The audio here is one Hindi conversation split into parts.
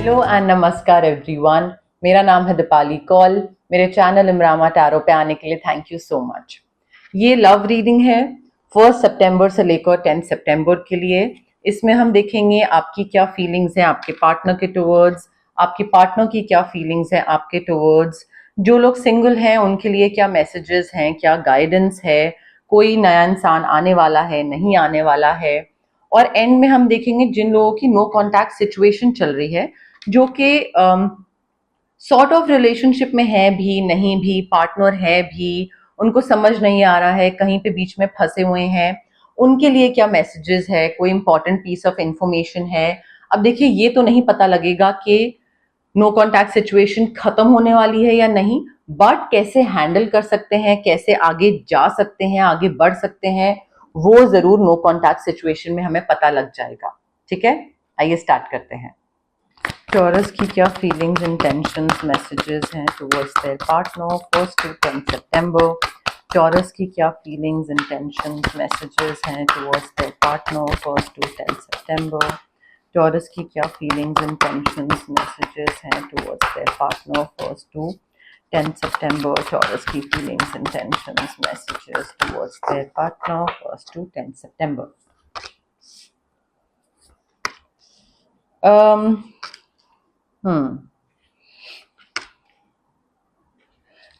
हेलो एंड नमस्कार एवरीवन। मेरा नाम है दीपाली कौल। मेरे चैनल इमरामा टैरो पे आने के लिए थैंक यू सो मच। ये लव रीडिंग है 1 सितंबर से लेकर 10 सितंबर के लिए। इसमें हम देखेंगे आपकी क्या फीलिंग्स हैं आपके पार्टनर के टुवर्ड्स, आपके पार्टनर की क्या फीलिंग्स हैं आपके टुवर्ड्स, जो लोग सिंगल हैं उनके लिए क्या मैसेजेस हैं, क्या गाइडेंस है, कोई नया इंसान आने वाला है नहीं आने वाला है। और एंड में हम देखेंगे जिन लोगों की नो कॉन्टैक्ट सिचुएशन चल रही है, जो कि सॉर्ट ऑफ रिलेशनशिप में है भी नहीं भी, पार्टनर है भी, उनको समझ नहीं आ रहा है, कहीं पे बीच में फंसे हुए हैं, उनके लिए क्या मैसेजेस है, कोई इंपॉर्टेंट पीस ऑफ इंफॉर्मेशन है। अब देखिए, ये तो नहीं पता लगेगा कि नो कॉन्टैक्ट सिचुएशन खत्म होने वाली है या नहीं, बट कैसे हैंडल कर सकते हैं, कैसे आगे जा सकते हैं, आगे बढ़ सकते हैं, वो जरूर नो कॉन्टैक्ट सिचुएशन में हमें पता लग जाएगा। ठीक है, आइए स्टार्ट करते हैं। टॉरस की क्या फीलिंग्स, इंटेंशंस, मैसेजेस हैं towards their partner 1 to 10 September. Taurus की क्या फीलिंग्स, इंटेंशंस, मैसेजेस हैं towards their partner 1 to 10 September. Taurus की क्या फीलिंग्स, इंटेंशंस, मैसेजेस हैं towards their partner 1 to 10 September. Taurus की feelings, intentions, messages towards their partner 1 to 10 September.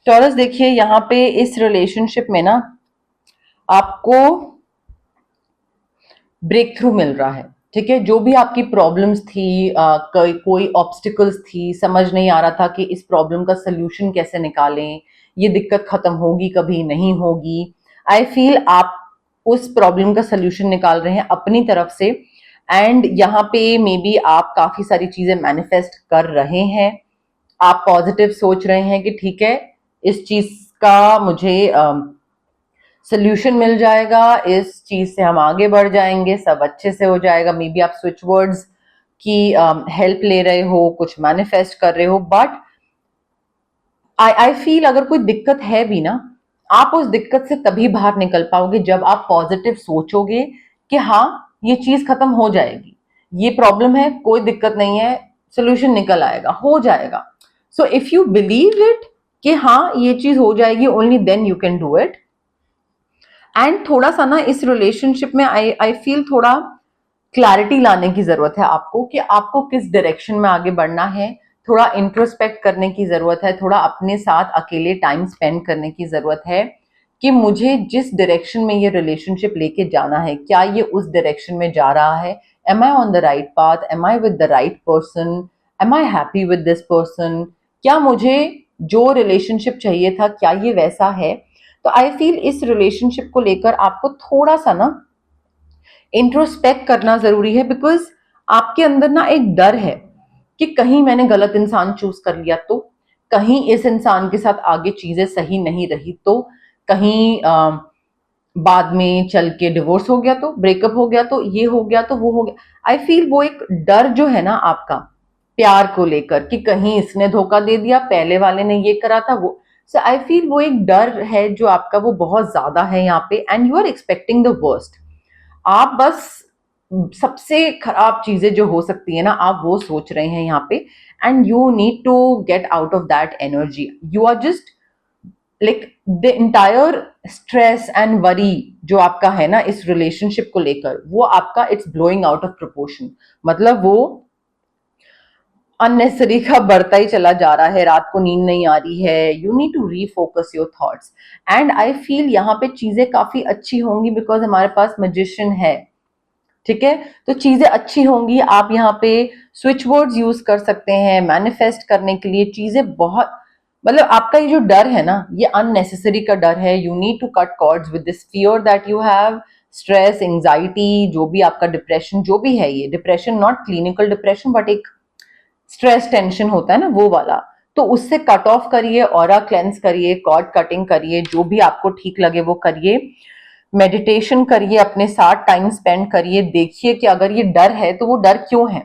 Taurus देखिए, यहाँ पे इस रिलेशनशिप में ना आपको ब्रेक थ्रू मिल रहा है। ठीक है, जो भी आपकी प्रॉब्लम्स थी, कोई ऑब्स्टिकल्स थी, समझ नहीं आ रहा था कि इस प्रॉब्लम का सल्यूशन कैसे निकालें, ये दिक्कत खत्म होगी कभी नहीं होगी। आई फील आप उस प्रॉब्लम का सल्यूशन निकाल रहे हैं अपनी तरफ से, एंड यहाँ पे मे बी आप काफी सारी चीजें मैनिफेस्ट कर रहे हैं। आप पॉजिटिव सोच रहे हैं कि ठीक है, इस चीज का मुझे सोल्यूशन मिल जाएगा, इस चीज से हम आगे बढ़ जाएंगे, सब अच्छे से हो जाएगा। मे बी आप स्विच वर्ड्स की हेल्प ले रहे हो, कुछ मैनिफेस्ट कर रहे हो, बट आई फील अगर कोई दिक्कत है भी ना, आप उस दिक्कत से तभी बाहर निकल पाओगे जब आप पॉजिटिव सोचोगे कि हाँ, ये चीज खत्म हो जाएगी, ये प्रॉब्लम है, कोई दिक्कत नहीं है, सोल्यूशन निकल आएगा, हो जाएगा। So if you believe it कि हाँ ये चीज हो जाएगी, only then you can do it. And थोड़ा सा ना इस रिलेशनशिप में आई फील थोड़ा क्लैरिटी लाने की जरूरत है आपको कि आपको किस डायरेक्शन में आगे बढ़ना है। थोड़ा इंट्रोस्पेक्ट करने की जरूरत है, थोड़ा अपने साथ अकेले टाइम स्पेंड करने की जरूरत है कि मुझे जिस डायरेक्शन में ये रिलेशनशिप लेके जाना है, क्या ये उस डायरेक्शन में जा रहा है, am I on the right path, am I with the right person, am I happy with this person, क्या मुझे जो रिलेशनशिप चाहिए था क्या ये वैसा है। तो आई फील इस रिलेशनशिप को लेकर आपको थोड़ा सा ना इंट्रोस्पेक्ट करना जरूरी है, बिकॉज आपके अंदर ना एक डर है कि कहीं मैंने गलत इंसान चूज कर लिया तो, कहीं इस इंसान के साथ आगे चीजें सही नहीं रही तो, कहीं बाद में चल के डिवोर्स हो गया तो, ब्रेकअप हो गया तो, ये हो गया तो, वो हो गया। आई फील वो एक डर जो है ना आपका प्यार को लेकर कि कहीं इसने धोखा दे दिया, पहले वाले ने ये करा था वो। सो आई फील वो एक डर है जो आपका वो बहुत ज्यादा है यहाँ पे, and you are expecting the worst. आप बस सबसे खराब चीजें जो हो सकती है ना, आप वो सोच रहे हैं यहाँ पे, and you need to get out of that energy. You are just like the entire stress and worry जो आपका है ना इस रिलेशनशिप को लेकर, वो आपका it's blowing out of proportion. मतलब वो अननेसेसरी का बढ़ता ही चला जा रहा है, रात को नींद नहीं आ रही है। You need to refocus your thoughts, and I feel यहाँ पे चीजें काफी अच्छी होंगी बिकॉज हमारे पास मैजिशियन है। ठीक है, तो चीजें अच्छी होंगी। आप यहाँ पे स्विच वर्ड्स यूज कर सकते हैं मैनिफेस्ट करने के लिए। चीजें बहुत, मतलब आपका ये जो डर है ना, ये अननेसेसरी का डर है। You need to cut cords with this fear that you have, stress, anxiety, जो भी आपका डिप्रेशन जो भी है, ये depression not clinical depression but एक स्ट्रेस टेंशन होता है ना वो वाला, तो उससे कट ऑफ करिए, ऑरा क्लेंस करिए, कॉर्ड कटिंग करिए, जो भी आपको ठीक लगे वो करिए। मेडिटेशन करिए, अपने साथ टाइम स्पेंड करिए, देखिए कि अगर ये डर है तो वो डर क्यों है।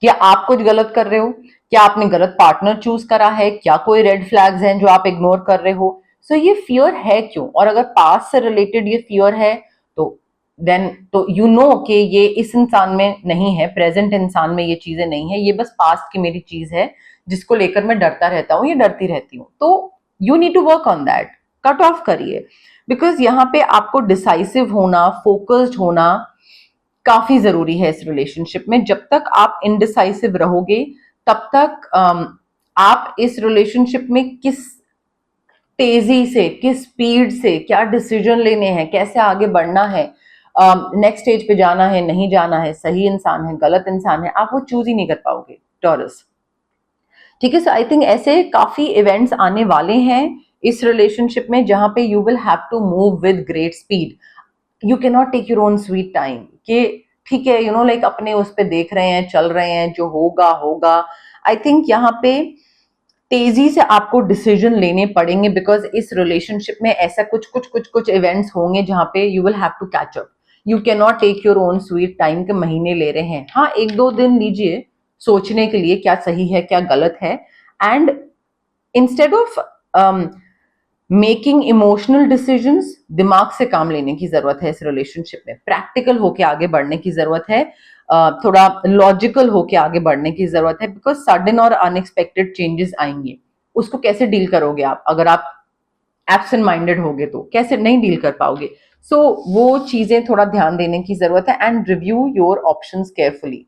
क्या आप कुछ गलत कर रहे हो, क्या आपने गलत पार्टनर चूज करा है, क्या कोई रेड फ्लैग्स हैं जो आप इग्नोर कर रहे हो। सो ये फियर है क्यों, और अगर पास्ट से रिलेटेड ये फियर है तो देन तो यू नो कि ये इस इंसान में नहीं है, प्रेजेंट इंसान में ये चीजें नहीं है, ये बस पास्ट की मेरी चीज है जिसको लेकर मैं डरता रहता हूँ या डरती रहती हूँ। तो you need to work on that, cut off करिए, बिकॉज यहाँ पे आपको डिसाइसिव होना, फोकस्ड होना काफी जरूरी है इस रिलेशनशिप में। जब तक आप इनडिसाइसिव रहोगे तब तक आप इस रिलेशनशिप में किस तेजी से, किस स्पीड से क्या डिसीजन लेने हैं, कैसे आगे बढ़ना है, नेक्स्ट स्टेज पे जाना है, नहीं जाना है, सही इंसान है, गलत इंसान है, आप वो चूज ही नहीं कर पाओगे टॉरस। ठीक है, सो आई थिंक ऐसे काफी इवेंट्स आने वाले हैं इस रिलेशनशिप में जहां पे you will have to move with great speed. You can not take your own sweet time कि ठीक है, यू नो लाइक अपने उस पे देख रहे हैं, चल रहे हैं, जो होगा होगा। आई थिंक यहाँ पे तेजी से आपको डिसीजन लेने पड़ेंगे, बिकॉज इस रिलेशनशिप में ऐसा कुछ इवेंट्स होंगे जहां पे you will have to catch up. You can not take your own sweet time के महीने ले रहे हैं, हाँ 1-2 दिन लीजिए सोचने के लिए क्या सही है क्या गलत है, and instead of making emotional decisions, दिमाग से काम लेने की जरूरत है इस रिलेशनशिप में, प्रैक्टिकल होके आगे बढ़ने की जरूरत है, थोड़ा लॉजिकल होके आगे बढ़ने की जरूरत है, बिकॉज सडन और अनएक्सपेक्टेड चेंजेस आएंगे। उसको कैसे डील करोगे आप? अगर आप एब्सेंट माइंडेड होगे तो कैसे नहीं डील कर पाओगे। सो वो चीजें थोड़ा ध्यान देने की जरूरत है, and review your options carefully.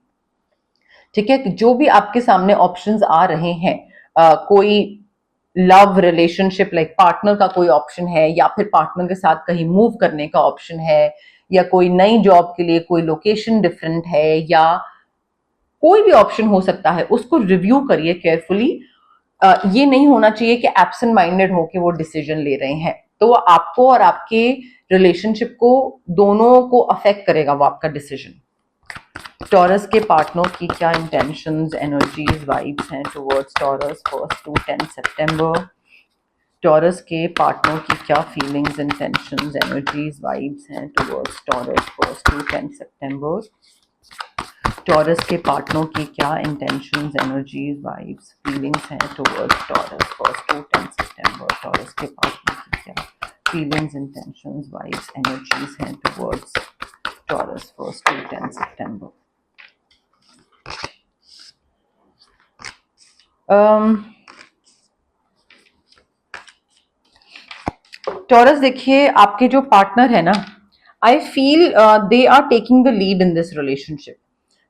ठीक है, जो भी आपके सामने ऑप्शंस आ रहे हैं, कोई लव रिलेशनशिप लाइक पार्टनर का कोई ऑप्शन है, या फिर पार्टनर के साथ कहीं मूव करने का ऑप्शन है, या कोई नई जॉब के लिए कोई लोकेशन डिफरेंट है, या कोई भी ऑप्शन हो सकता है, उसको रिव्यू करिए केयरफुली। ये नहीं होना चाहिए कि एब्सेंट माइंडेड होके वो डिसीजन ले रहे हैं, तो वो आपको और आपके रिलेशनशिप को दोनों को अफेक्ट करेगा वो आपका डिसीजन। टॉरस के पार्टनर की क्या इंटेंशंस, एनर्जीज, वाइब्स हैं towards taurus 1 to 10 September. Taurus के पार्टनर की क्या फीलिंग्स, इंटेंशंस, एनर्जीज, वाइब्स हैं towards taurus 1 to 10 September. Taurus के पार्टनर की क्या इंटेंशंस, एनर्जीज, वाइब्स, फीलिंग्स हैं towards taurus 1 to 10 September. Taurus के पार्टनर की क्या फीलिंग्स, इंटेंशंस, वाइब्स, एनर्जीज हैं towards taurus 1 to 10 September. Taurus देखिए, आपके जो पार्टनर है ना, I feel they are taking the lead in this relationship.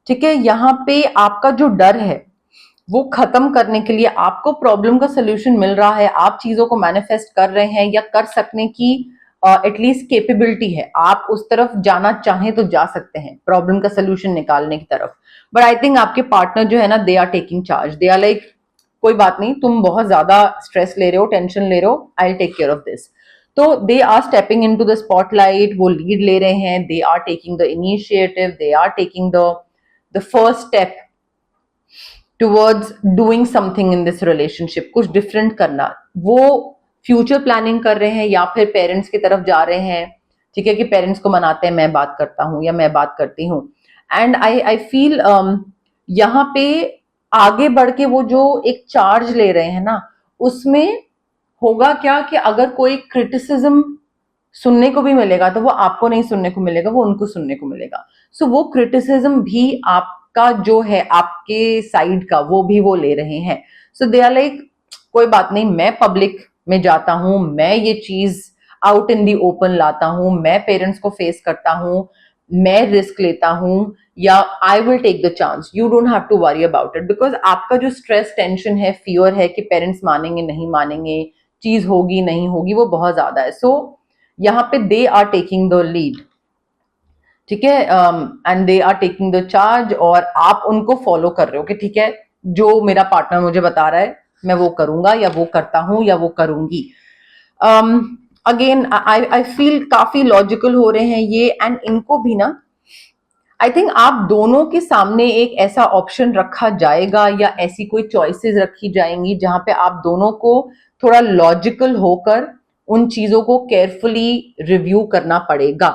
ठीक है, यहाँ पे आपका जो डर है वो खत्म करने के लिए आपको प्रॉब्लम का सोल्यूशन मिल रहा है, आप चीजों को मैनिफेस्ट कर रहे हैं या कर सकने की एटलीस्ट कैपेबिलिटी है, आप उस तरफ जाना चाहें तो जा सकते हैं प्रॉब्लम का सोल्यूशन निकालने की तरफ। बट आई थिंक आपके पार्टनर जो है ना, they are taking charge, they are like कोई बात नहीं, तुम बहुत ज्यादा स्ट्रेस ले रहे हो, टेंशन ले रहे हो, I will take care of this. तो they are stepping in to the spotlight, वो लीड ले रहे हैं, they are taking the initiative, they are taking the first step towards doing something in this relationship, कुछ डिफरेंट करना। वो फ्यूचर प्लानिंग कर रहे हैं या फिर पेरेंट्स की तरफ जा रहे हैं। ठीक है, कि पेरेंट्स को मनाते हैं, मैं बात करता हूँ या मैं बात करती हूँ। एंड आई फील यहाँ पे आगे बढ़ के वो जो एक चार्ज ले रहे हैं ना, उसमें होगा क्या कि अगर कोई क्रिटिसिज्म सुनने को भी मिलेगा तो वो आपको नहीं सुनने को मिलेगा, वो उनको सुनने को मिलेगा। सो वो क्रिटिसिज्म भी आपका जो है, आपके साइड का, वो भी वो ले रहे हैं। सो दे आर लाइक कोई बात नहीं, मैं पब्लिक में जाता हूं, मैं ये चीज आउट इन दी ओपन लाता हूं, मैं पेरेंट्स को फेस करता हूं, मैं रिस्क लेता हूं, या I will take the chance, you don't have to worry about it. Because आपका जो स्ट्रेस, टेंशन है, फियर है कि पेरेंट्स मानेंगे नहीं मानेंगे, चीज होगी नहीं होगी, वो बहुत ज्यादा है। सो यहाँ पे they are taking the lead. ठीक है, and they are taking the charge, और आप उनको फॉलो कर रहे हो कि ठीक है, जो मेरा पार्टनर मुझे बता रहा है मैं वो करूंगा, या वो करता हूं, या वो करूंगी। अगेन आई फील काफी लॉजिकल हो रहे हैं ये, एंड इनको भी ना, आई थिंक आप दोनों के सामने एक ऐसा ऑप्शन रखा जाएगा या ऐसी कोई चॉइसेस रखी जाएंगी जहां पे आप दोनों को थोड़ा लॉजिकल होकर उन चीजों को केयरफुली रिव्यू करना पड़ेगा।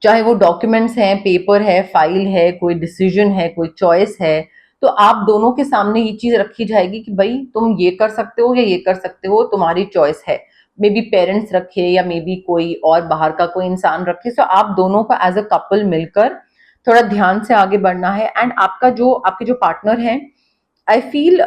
चाहे वो डॉक्यूमेंट्स हैं, पेपर है, फाइल है, कोई डिसीजन है, कोई चॉइस है, तो आप दोनों के सामने ये चीज रखी जाएगी कि भाई तुम ये कर सकते हो या ये कर सकते हो, तुम्हारी चॉइस है। मे बी पेरेंट्स रखे या मे बी कोई और बाहर का कोई इंसान रखे। सो आप दोनों को एज अ कपल मिलकर थोड़ा ध्यान से आगे बढ़ना है। एंड आपके जो पार्टनर हैं, आई फील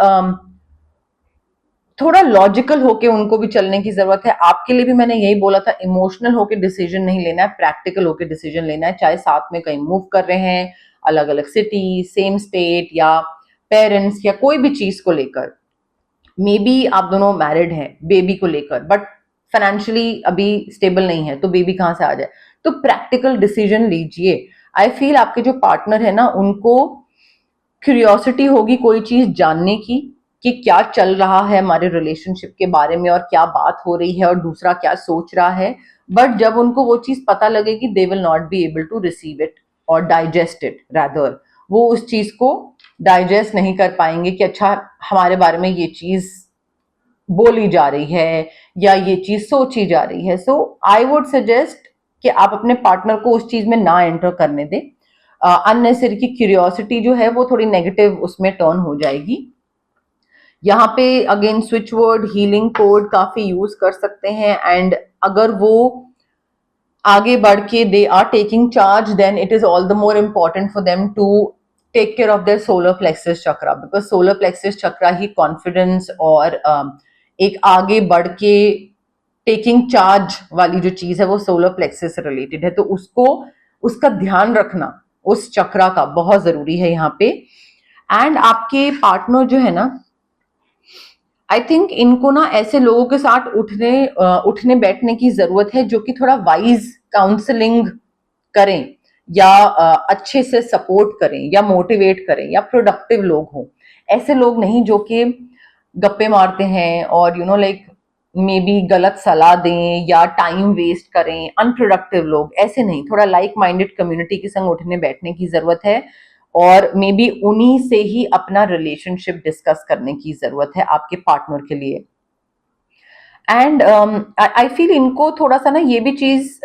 थोड़ा लॉजिकल होके उनको भी चलने की जरूरत है। आपके लिए भी मैंने यही बोला था, इमोशनल होके डिसीजन नहीं लेना है, प्रैक्टिकल होके डिसीजन लेना है। चाहे साथ में कहीं मूव कर रहे हैं, अलग अलग सिटी, सेम स्टेट, या पेरेंट्स, या कोई भी चीज को लेकर, मे बी आप दोनों मैरिड हैं बेबी को लेकर, बट फाइनेंशियली अभी स्टेबल नहीं है, तो बेबी कहाँ से आ जाए, तो प्रैक्टिकल डिसीजन लीजिए। आई फील आपके जो पार्टनर है ना, उनको क्यूरियोसिटी होगी कोई चीज जानने की कि क्या चल रहा है हमारे रिलेशनशिप के बारे में और क्या बात हो रही है और दूसरा क्या सोच रहा है। बट जब उनको वो चीज पता लगेगी, they will not be able to receive it और डाइजेस्ट इट, रादर वो उस चीज को डाइजेस्ट नहीं कर पाएंगे कि अच्छा हमारे बारे में ये चीज बोली जा रही है या ये चीज सोची जा रही है। सो आई वुड सजेस्ट कि आप अपने पार्टनर को उस चीज में ना एंटर करने दें। अननेसेसरी की क्यूरियोसिटी जो है वो थोड़ी नेगेटिव उसमें टर्न हो जाएगी। यहाँ पे again switch word, healing code काफी यूज कर सकते हैं। एंड अगर वो आगे बढ़ के they are taking charge, then it is all the more important for them to take care of their solar plexus chakra, because solar plexus chakra ही कॉन्फिडेंस और एक आगे बढ़ के टेकिंग चार्ज वाली जो चीज है वो सोलर प्लेक्सस से रिलेटेड है। तो उसका ध्यान रखना उस चक्रा का बहुत जरूरी है यहाँ पे। एंड आपके पार्टनर जो है ना, आई थिंक इनको ना ऐसे लोगों के साथ उठने बैठने की जरूरत है जो कि थोड़ा वाइज काउंसलिंग करें, या अच्छे से सपोर्ट करें, या मोटिवेट करें, या प्रोडक्टिव लोग हों। ऐसे लोग नहीं जो कि गप्पे मारते हैं और लाइक मे बी गलत सलाह दें या टाइम वेस्ट करें। अनप्रोडक्टिव लोग ऐसे नहीं, थोड़ा लाइक माइंडेड कम्युनिटी के संग उठने बैठने की जरूरत है। और मे बी उन्हीं से ही अपना रिलेशनशिप डिस्कस करने की जरूरत है आपके पार्टनर के लिए। एंड आई फील इनको थोड़ा सा ना ये भी चीज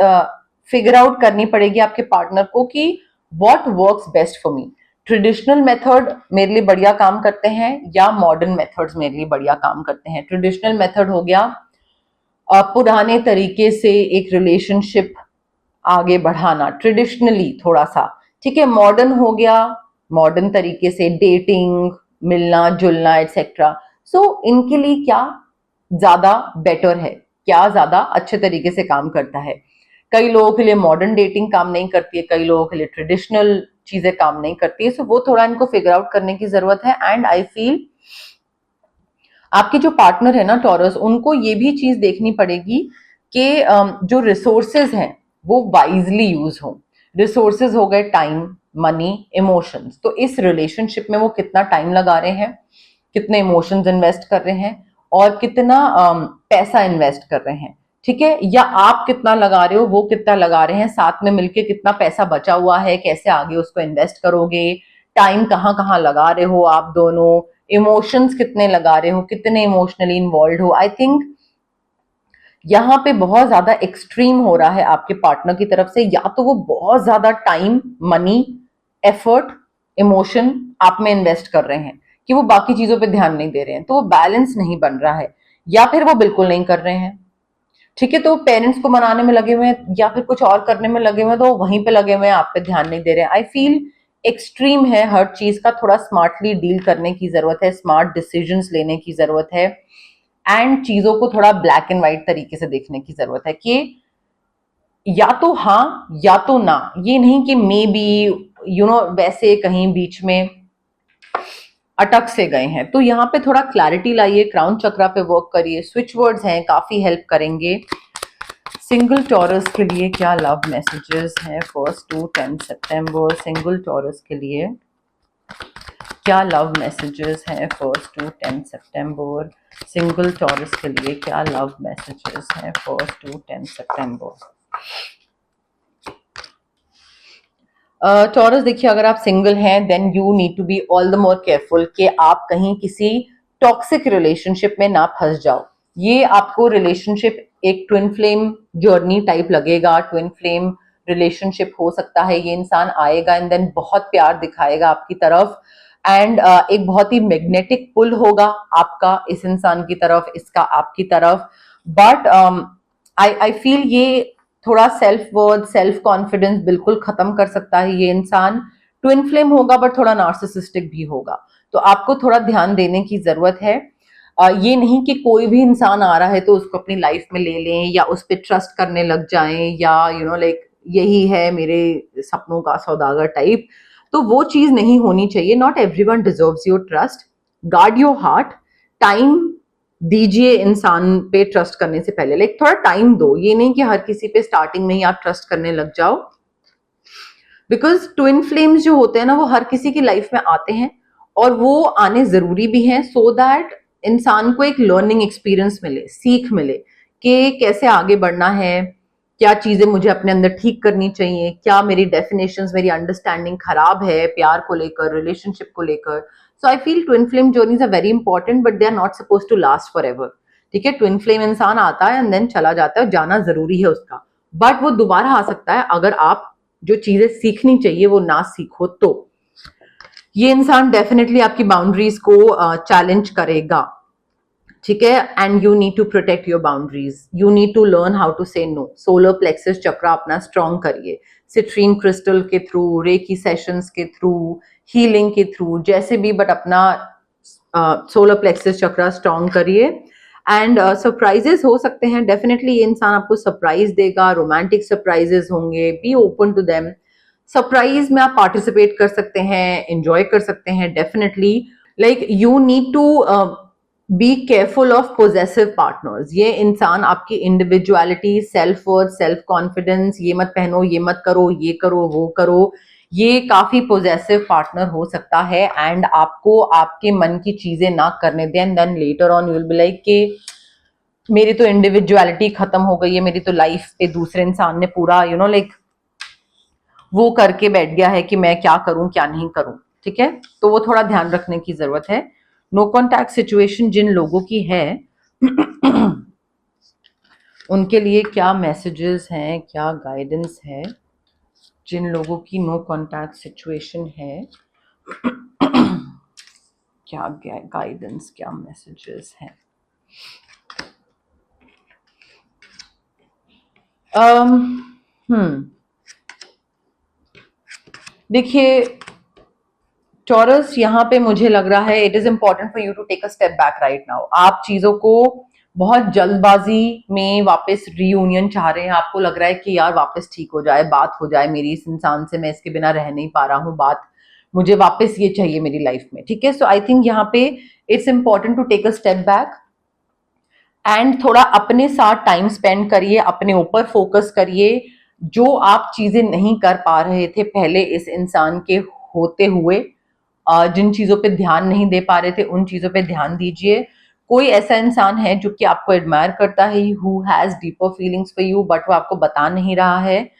फिगर आउट करनी पड़ेगी आपके पार्टनर को कि what works best for me. Traditional method मेरे लिए बढ़िया काम करते हैं या मॉडर्न मेथड्स मेरे लिए बढ़िया काम करते हैं। ट्रेडिशनल मेथड हो गया पुराने तरीके से एक रिलेशनशिप आगे बढ़ाना, ट्रेडिशनली थोड़ा सा, ठीक है। मॉडर्न हो गया मॉडर्न तरीके से डेटिंग, मिलना जुलना एटसेट्रा। सो इनके लिए क्या ज्यादा बेटर है, क्या ज्यादा अच्छे तरीके से काम करता है। कई लोगों के लिए मॉडर्न डेटिंग काम नहीं करती है, कई लोगों के लिए ट्रेडिशनल चीजें काम नहीं करती है। सो वो थोड़ा इनको फिगर आउट करने की जरूरत है। एंड आई फील आपके जो पार्टनर है ना टॉरस, उनको ये भी चीज देखनी पड़ेगी कि जो रिसोर्सेज हैं वो वाइजली यूज हो। रिसोर्सेज हो गए टाइम, मनी, इमोशंस। तो इस रिलेशनशिप में वो कितना टाइम लगा रहे हैं, कितने इमोशंस इन्वेस्ट कर रहे हैं, और कितना पैसा इन्वेस्ट कर रहे हैं, ठीक है। या आप कितना लगा रहे हो, वो कितना लगा रहे हैं, साथ में मिलके कितना पैसा बचा हुआ है, कैसे आगे उसको इन्वेस्ट करोगे, टाइम कहाँ कहाँ लगा रहे हो आप दोनों, इमोशंस कितने लगा रहे हो, कितने इमोशनली इन्वॉल्व हो। आई थिंक यहाँ पे बहुत ज्यादा एक्सट्रीम हो रहा है आपके पार्टनर की तरफ से, या तो वो बहुत ज्यादा टाइम, मनी, एफर्ट, इमोशन आप में इन्वेस्ट कर रहे हैं कि वो बाकी चीजों पे ध्यान नहीं दे रहे हैं, तो वो बैलेंस नहीं बन रहा है। या फिर वो बिल्कुल नहीं कर रहे हैं, ठीक है, तो पेरेंट्स को मनाने में लगे हुए हैं या फिर कुछ और करने में लगे हुए हैं, तो वहीं पे लगे हुए हैं, आप पे ध्यान नहीं दे रहे हैं। आई फील एक्सट्रीम है हर चीज का, थोड़ा स्मार्टली डील करने की जरूरत है, स्मार्ट डिसीजंस लेने की जरूरत है। एंड चीजों को थोड़ा ब्लैक एंड व्हाइट तरीके से देखने की जरूरत है कि या तो हाँ या तो ना, ये नहीं कि मे बी वैसे कहीं बीच में अटक से गए हैं। तो यहाँ पे थोड़ा क्लैरिटी लाइए, क्राउन चक्रा पे वर्क करिए। स्विच वर्ड्स हैं, काफी हेल्प करेंगे। सिंगल टॉरस के लिए क्या लव मैसेजेस हैं 1 to 10 सितंबर? सिंगल टॉरस के लिए क्या लव मैसेजेस हैं 1 to 10 सितंबर? सिंगल टॉरस के लिए क्या लव मैसेजेस हैं 1 to 10 सितंबर? टॉरस देखिए, अगर आप सिंगल हैं then you need to be all the more careful कि आप कहीं किसी टॉक्सिक रिलेशनशिप में ना फंस जाओ। ये आपको रिलेशनशिप एक ट्विन फ्लेम जर्नी टाइप लगेगा, ट्विन फ्लेम रिलेशनशिप हो सकता है। ये इंसान आएगा एंड देन बहुत प्यार दिखाएगा आपकी तरफ, एंड एक बहुत ही मैग्नेटिक पुल होगा आपका इस इंसान की तरफ, इसका आपकी तरफ। बट आई फील ये थोड़ा सेल्फ वर्थ, सेल्फ कॉन्फिडेंस बिल्कुल खत्म कर सकता है ये इंसान। ट्विन फ्लेम होगा बट थोड़ा नार्सिसिस्टिक भी होगा, तो आपको थोड़ा ध्यान देने की जरूरत है। ये नहीं कि कोई भी इंसान आ रहा है तो उसको अपनी लाइफ में ले लें या उस पर ट्रस्ट करने लग जाएं, या लाइक यही है मेरे सपनों का सौदागर टाइप। तो वो चीज नहीं होनी चाहिए। Not everyone deserves your trust. Guard your heart. Time दीजिए इंसान पे ट्रस्ट करने से पहले, लाइक थोड़ा टाइम दो। ये नहीं कि हर किसी पे स्टार्टिंग में ही आप ट्रस्ट करने लग जाओ, बिकॉज ट्विन फ्लेम्स जो होते हैं ना वो हर किसी की लाइफ में आते हैं, और वो आने जरूरी भी हैं सो दैट इंसान को एक लर्निंग एक्सपीरियंस मिले, सीख मिले कि कैसे आगे बढ़ना है, क्या चीजें मुझे अपने अंदर ठीक करनी चाहिए, क्या मेरी डेफिनेशंस, मेरी अंडरस्टैंडिंग खराब है प्यार को लेकर, रिलेशनशिप को लेकर। So I feel twin flame journeys are very important but they are not suppose to last forever. ठीक है, ट्विन फ्लेम इंसान आता है एंड देन चला जाता है, जाना जरूरी है उसका, बट वो दोबारा आ सकता है अगर आप जो चीजें सीखनी चाहिए वो ना सीखो तो। ये इंसान डेफिनेटली आपकी बाउंड्रीज को चैलेंज करेगा। ठीक है, and you need to protect your boundaries, you need to learn how to say no. Solar plexus chakra अपना स्ट्रॉन्ग करिए, सिट्रीन क्रिस्टल के थ्रू, रेकी सेशंस के थ्रू, हीलिंग के थ्रू, जैसे भी, बट अपना सोलर प्लेक्सस चक्रा स्ट्रॉन्ग करिए। एंड सरप्राइजेस हो सकते हैं डेफिनेटली, ये इंसान आपको सरप्राइज देगा, रोमांटिक सरप्राइजेस होंगे, be open to them. Surprise में आप पार्टिसिपेट कर सकते हैं, एंजॉय कर सकते हैं definitely. Like you need to be careful of possessive partners. ये इंसान आपकी individuality, self worth, self confidence, ये मत पहनो, ये मत करो, ये करो, वो करो, ये काफी पोजेसिव पार्टनर हो सकता है। एंड आपको आपके मन की चीजें ना करने दें, then later on you will be like कि मेरी तो इंडिविजुअलिटी खत्म हो गई है, मेरी तो लाइफ पे दूसरे इंसान ने पूरा लाइक वो करके बैठ गया है कि मैं क्या करूं क्या नहीं करूं। ठीक है, तो वो थोड़ा ध्यान रखने की जरूरत है। नो कॉन्टैक्ट सिचुएशन जिन लोगों की है उनके लिए क्या मैसेजेस हैं, क्या गाइडेंस है। जिन लोगों की नो कॉन्टैक्ट सिचुएशन है क्या गाइडेंस, क्या मैसेजेस हैं। देखिए टॉरस, यहाँ पे मुझे लग रहा है it is important for you to take a step back right now. आप चीजों को बहुत जल्दबाजी में वापस रीयूनियन चाह रहे हैं, आपको लग रहा है कि यार वापस ठीक हो जाए, बात हो जाए मेरी इस इंसान से, मैं इसके बिना रह नहीं पा रहा हूँ, बात मुझे वापस ये चाहिए मेरी लाइफ में। ठीक है, सो आई थिंक यहाँ पे it's important to take a step back and थोड़ा अपने साथ टाइम स्पेंड करिए, अपने ऊपर फोकस करिए। जो आप चीजें नहीं कर पा रहे थे पहले इस इंसान के होते हुए, जिन चीजों पे ध्यान नहीं दे पा रहे थे उन चीजों पे ध्यान दीजिए। कोई ऐसा इंसान है जो कि आपको एडमायर करता है, who has deeper feelings for you, but वो आपको बता नहीं रहा है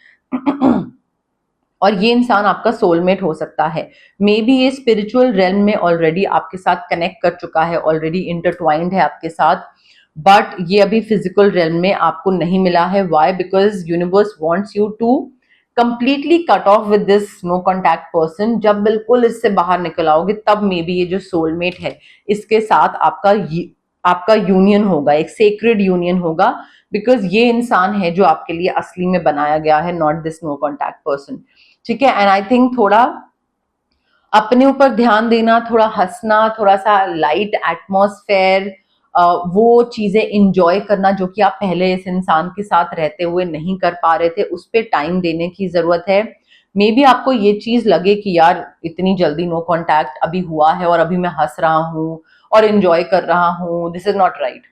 और ये इंसान आपका सोलमेट हो सकता है। मे बी ये स्पिरिचुअल रेल्म में ऑलरेडी आपके साथ कनेक्ट कर चुका है, ऑलरेडी इंटरट्वाइंड है आपके साथ, बट ये अभी फिजिकल रेल्म में आपको नहीं मिला है। Why? Because universe wants you to completely cut off with this no contact person. जब बिल्कुल इससे बाहर निकल आओगे तब मे बी ये जो सोलमेट है इसके साथ आपका यूनियन होगा, एक सेक्रेड यूनियन होगा, बिकॉज ये इंसान है जो आपके लिए असली में बनाया गया है, not this no contact person. ठीक है, एंड आई थिंक थोड़ा अपने ऊपर ध्यान देना, थोड़ा हंसना, थोड़ा सा लाइट एटमॉस्फेयर, वो चीजें इंजॉय करना जो कि आप पहले इस इंसान के साथ रहते हुए नहीं कर पा रहे थे, उस पर टाइम देने की जरूरत है। मे बी आपको ये चीज लगे कि यार इतनी जल्दी नो कॉन्टैक्ट अभी हुआ है और अभी मैं हंस रहा हूँ और इंजॉय कर रहा हूँ, this is not right.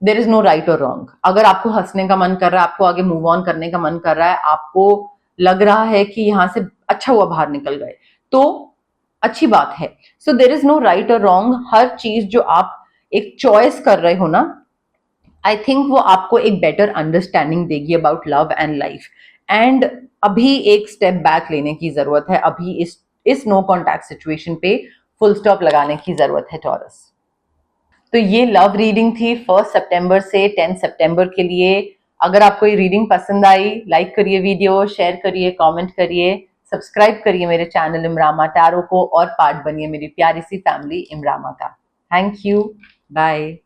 There is no right और रॉन्ग। अगर आपको हंसने का मन कर रहा है, आपको आगे मूव ऑन करने का मन कर रहा है, आपको लग रहा है कि यहाँ से अच्छा हुआ बाहर निकल गए, तो अच्छी बात है। सो देर इज नो राइट और रॉन्ग। हर चीज जो आप एक चॉइस कर रहे हो ना, आई थिंक वो आपको एक बेटर अंडरस्टैंडिंग देगी about love and life. And अभी एक स्टेप बैक लेने की जरूरत है, अभी इस नो कॉन्टैक्ट सिचुएशन पे फुल स्टॉप लगाने की जरूरत है टॉरस। तो ये लव रीडिंग थी 1 सितंबर से 10 सितंबर के लिए। अगर आपको ये रीडिंग पसंद आई, लाइक करिए वीडियो, शेयर करिए, कमेंट करिए, सब्सक्राइब करिए मेरे चैनल इमरामा टैरो को और पार्ट बनिए मेरी प्यारी सी फैमिली इमरामा का। Thank you, bye.